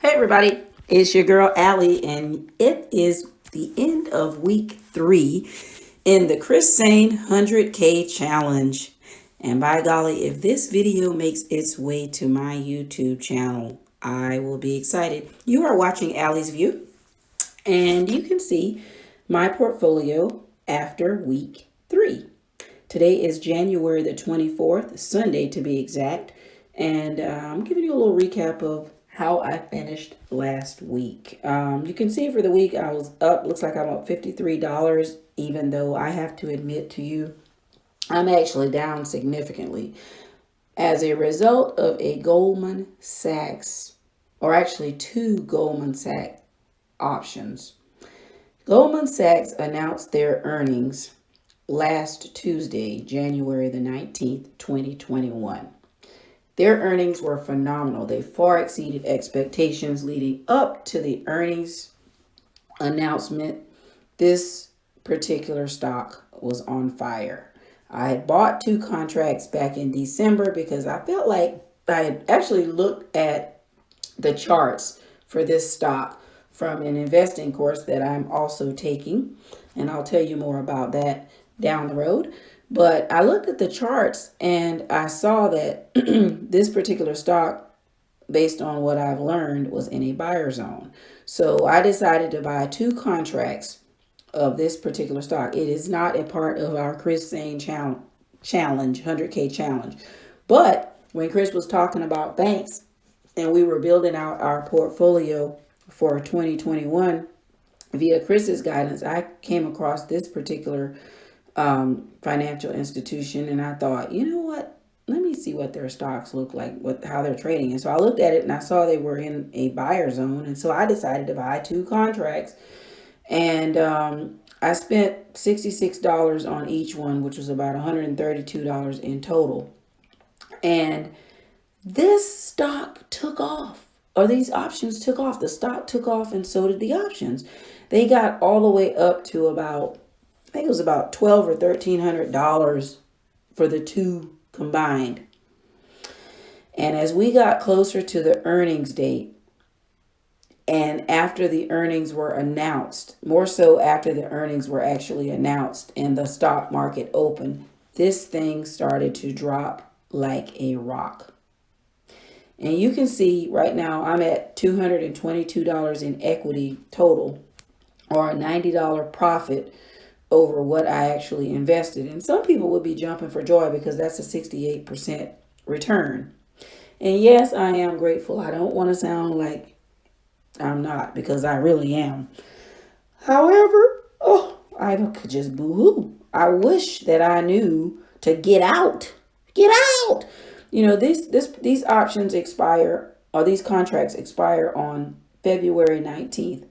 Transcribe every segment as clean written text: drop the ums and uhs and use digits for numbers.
Hey everybody, it's your girl Allie, and it is the end of week 3 in the Sain 100K challenge. And by golly, if this video makes its way to my YouTube channel, I will be excited. You are watching Allie's View, and you can see my portfolio after week 3. Today is January the 24th, Sunday to be exact, and I'm giving you a little recap of how I finished last week. You can see for the week I was up, looks like I'm up $53, even though I have to admit to you, I'm actually down significantly as a result of a Goldman Sachs, or actually 2 Goldman Sachs options. Goldman Sachs announced their earnings last Tuesday, January the 19th, 2021. Their earnings were phenomenal. They far exceeded expectations leading up to the earnings announcement. This particular stock was on fire. I had bought 2 contracts back in December because I felt like I had actually looked at the charts for this stock from an investing course that I'm also taking, and I'll tell you more about that down the road. But I looked at the charts and I saw that this particular stock, based on what I've learned, was in a buyer zone. So I decided to buy 2 contracts of this particular stock. It is not a part of our Sain challenge, 100K challenge. But when Chris was talking about banks and we were building out our portfolio for 2021 via Chris's guidance, I came across this particular financial institution, and I thought, you know what, let me see what their stocks look like, how they're trading. And so I looked at it and I saw they were in a buyer zone, and so I decided to buy 2 contracts, and I spent $66 on each one, which was about $132 in total. And this stock took off, or these options took off. The stock took off, and so did the options. They got all the way up to about, I think it was about $1,200 or $1,300 for the 2 combined. And as we got closer to the earnings date, and after the earnings were announced, more so after the earnings were actually announced and the stock market opened, this thing started to drop like a rock. And you can see right now I'm at $222 in equity total, or a $90 profit over what I actually invested. And some people would be jumping for joy because that's a 68% return. And yes, I am grateful. I don't want to sound like I'm not, because I really am. However, I could just boo-hoo. I wish that I knew to get out. Get out. You know, these options expire, or these contracts expire on February 19th.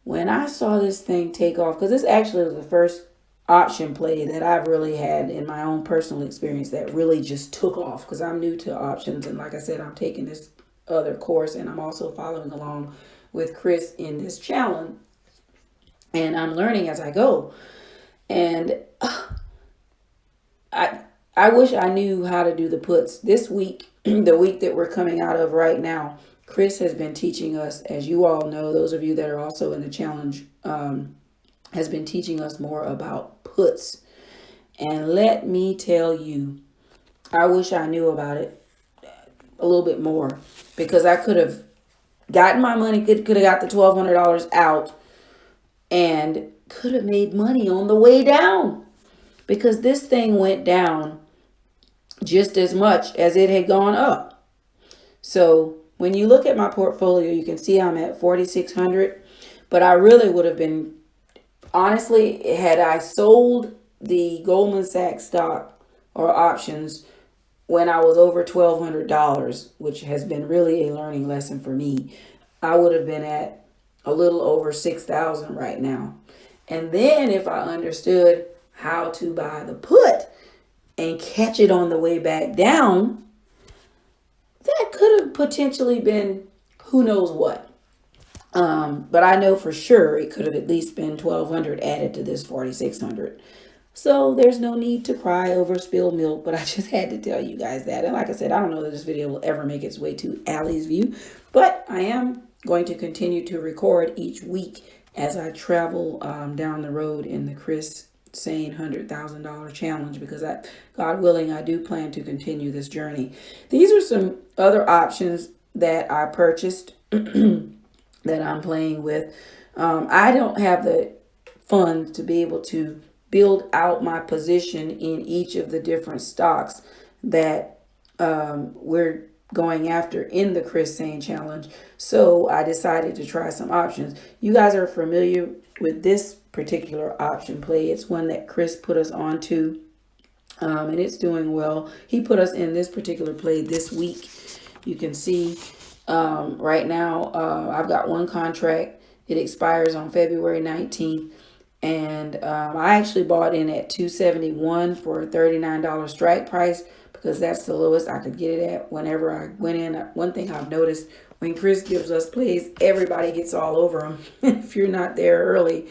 When I saw this thing take off, because this actually was the first option play that I've really had in my own personal experience that really just took off, because I'm new to options. And like I said, I'm taking this other course, and I'm also following along with Chris in this challenge, and I'm learning as I go. And I wish I knew how to do the puts. This week, the week that we're coming out of right now, Chris has been teaching us, as you all know, those of you that are also in the challenge, has been teaching us more about puts. And let me tell you, I wish I knew about it a little bit more, because I could have gotten my money, could have got the $1,200 out, and could have made money on the way down, because this thing went down just as much as it had gone up. So when you look at my portfolio, you can see I'm at 4,600, but I really would have been, honestly, had I sold the Goldman Sachs stock or options when I was over $1,200, which has been really a learning lesson for me, I would have been at a little over 6,000 right now. And then if I understood how to buy the put and catch it on the way back down, that could have potentially been who knows what. But I know for sure it could have at least been 1,200 added to this 4,600. So there's no need to cry over spilled milk, but I just had to tell you guys that. And like I said, I don't know that this video will ever make its way to Allie's View, but I am going to continue to record each week as I travel down the road in the Chris Sain $100,000 challenge, because God willing, I do plan to continue this journey. These are some other options that I purchased that I'm playing with. I don't have the funds to be able to build out my position in each of the different stocks that we're going after in the Chris Sain challenge. So I decided to try some options. You guys are familiar with this particular option play. It's one that Chris put us onto, and it's doing well. He put us in this particular play this week. You can see right now I've got one contract. It expires on February 19th. And I actually bought in at $271 for a $39 strike price, because that's the lowest I could get it at whenever I went in. One thing I've noticed, when Chris gives us plays, everybody gets all over them. If you're not there early,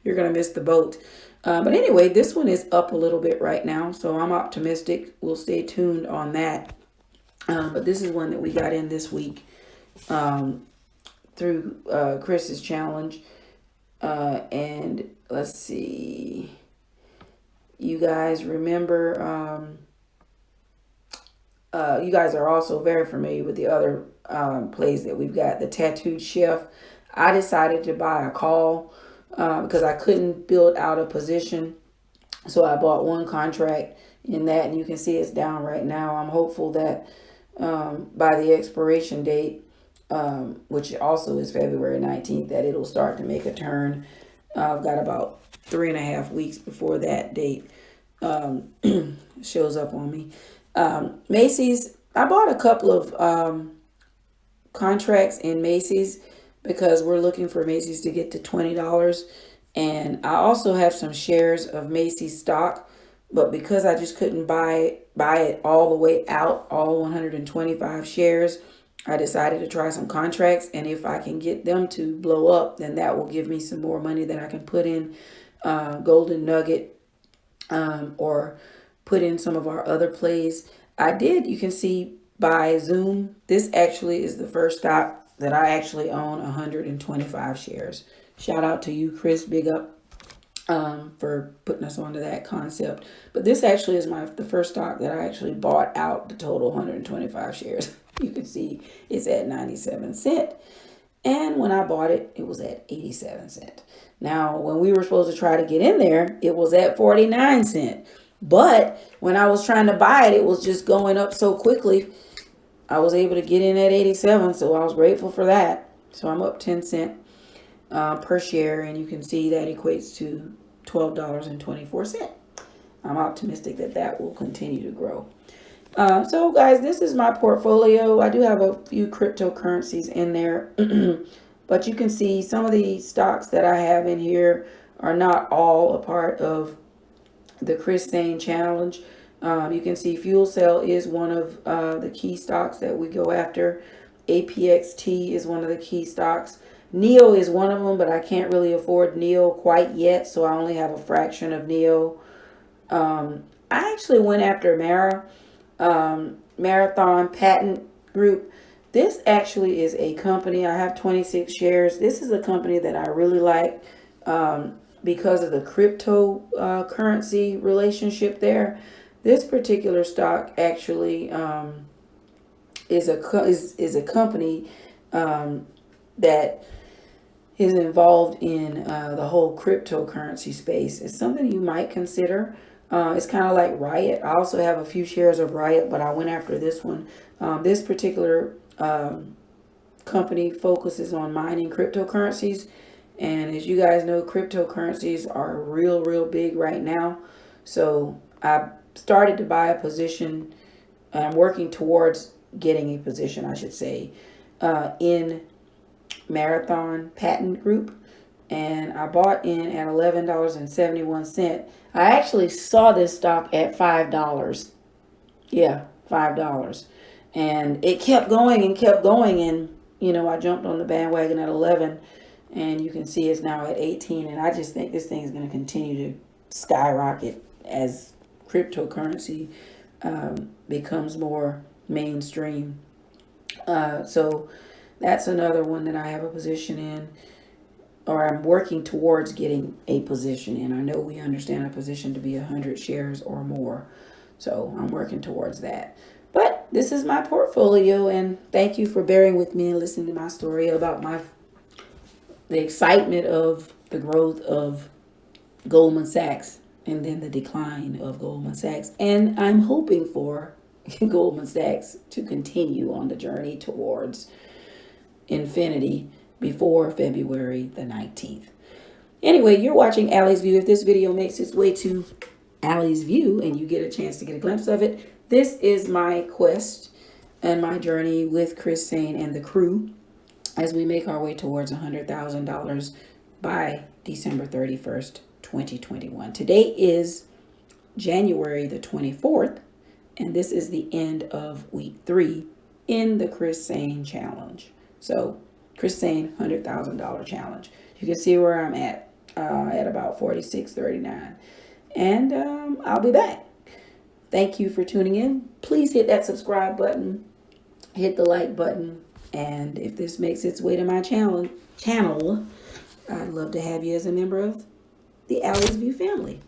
you're going to miss the boat. But anyway, this one is up a little bit right now, so I'm optimistic. We'll stay tuned on that. But this is one that we got in this week through Chris's challenge. And let's see, you guys remember, you guys are also very familiar with the other plays that we've got. The Tattooed Chef, I decided to buy a call because I couldn't build out a position, so I bought one contract in that, and you can see it's down right now. I'm hopeful that by the expiration date, which also is February 19th, that it'll start to make a turn. I've got about 3.5 weeks before that date shows up on me. Macys, I bought a couple of contracts in Macys because we're looking for Macys to get to $20. And I also have some shares of Macys stock, but because I just couldn't buy it all the way out, all 125 shares, I decided to try some contracts, and if I can get them to blow up, then that will give me some more money that I can put in Golden Nugget or put in some of our other plays. I did, you can see, buy Zoom. This actually is the first stock that I actually own 125 shares. Shout out to you, Chris. Big up for putting us onto that concept. But this actually is the first stock that I actually bought out the total 125 shares. You can see it's at 97 cents. And when I bought it, it was at 87 cents. Now, when we were supposed to try to get in there, it was at 49 cents. But when I was trying to buy it, it was just going up so quickly. I was able to get in at 87, so I was grateful for that. So I'm up 10 cents per share, and you can see that equates to $12.24. I'm optimistic that that will continue to grow. So guys, this is my portfolio. I do have a few cryptocurrencies in there, but you can see some of the stocks that I have in here are not all a part of the Chris Sain challenge. You can see Fuel Cell is one of the key stocks that we go after. APXT is one of the key stocks. NEO is one of them, but I can't really afford NEO quite yet, so I only have a fraction of NEO. I actually went after Marathon Patent Group. This actually is a company. I have 26 shares. This is a company that I really like because of the cryptocurrency relationship there. This particular stock actually is a company that is involved in the whole cryptocurrency space. It's something you might consider. It's kind of like Riot. I also have a few shares of Riot, but I went after this one. This particular company focuses on mining cryptocurrencies. And as you guys know, cryptocurrencies are real big right now. So I started to buy a position. I'm working towards getting a position, I should say, in Marathon Patent Group. And I bought in at $11.71. I actually saw this stock at $5. Yeah, $5. And it kept going and kept going. And, you know, I jumped on the bandwagon at 11. And you can see it's now at 18. And I just think this thing is going to continue to skyrocket. as cryptocurrency becomes more mainstream. So that's another one that I have a position in, or I'm working towards getting a position in. I know we understand a position to be 100 shares or more. So I'm working towards that. But this is my portfolio, and thank you for bearing with me and listening to my story about the excitement of the growth of Goldman Sachs and then the decline of Goldman Sachs. And I'm hoping for Goldman Sachs to continue on the journey towards infinity before February the 19th. Anyway, you're watching Allie's View. If this video makes its way to Allie's View and you get a chance to get a glimpse of it, this is my quest and my journey with Chris Sain and the crew as we make our way towards $100,000 by December 31st, 2021. Today is January the 24th, and this is the end of week 3 in the Chris Sain challenge. So Chris Sain $100,000 challenge. You can see where I'm at about 46.39, and I'll be back. Thank you for tuning in. Please hit that subscribe button, hit the like button, and if this makes its way to my channel, I'd love to have you as a member of the Allie's View family.